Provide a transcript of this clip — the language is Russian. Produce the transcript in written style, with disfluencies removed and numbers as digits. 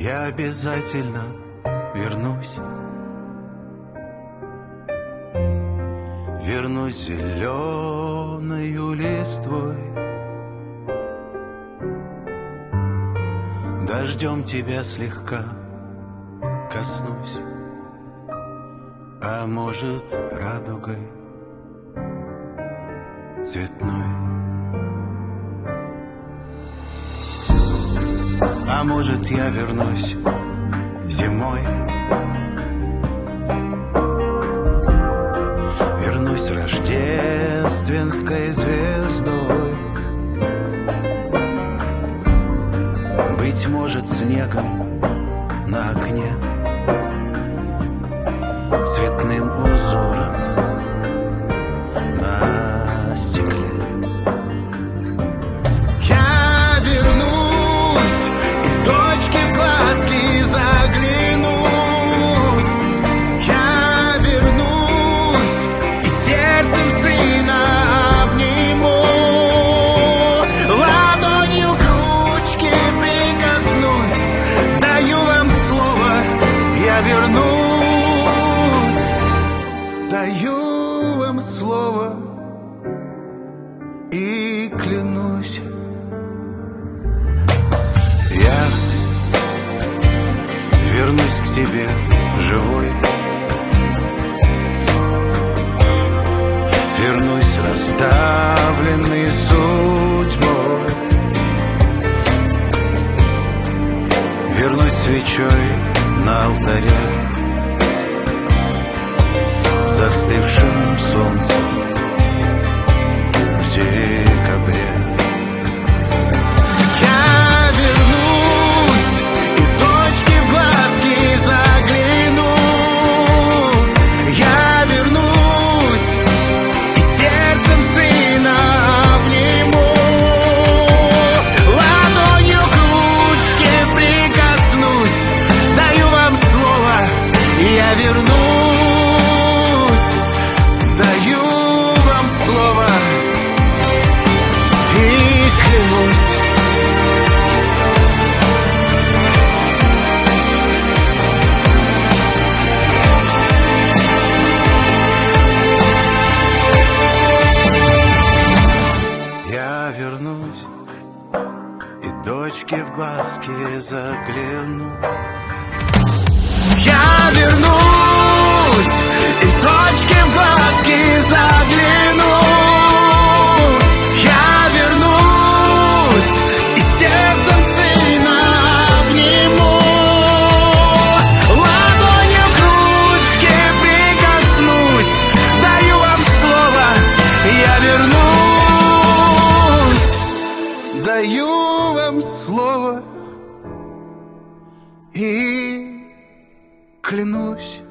Я обязательно вернусь. Вернусь зеленою листвой, дождем тебя слегка коснусь, а может, радугой цветной. А может, я вернусь зимой, вернусь рождественской звездой, быть может, снегом на окне, цветным узором на стекле. Даю вам слово и клянусь, я вернусь к тебе живой, вернусь расставленный судьбой, вернусь свечой на алтаре, застывшим солнцем в декабре. Я вернусь и точки в глазки загляну. Я вернусь и сердцем сына обниму. Ладонью к ручке прикоснусь. Даю вам слово, я вернусь. Даю вам слово и клянусь. Я вернусь и дочке в глазки загляну. Я вернусь и точки в глазки загляну. Я вернусь и сердцем сына обниму. Ладонью к ручке прикоснусь. Даю вам слово, я вернусь. Даю вам слово и клянусь.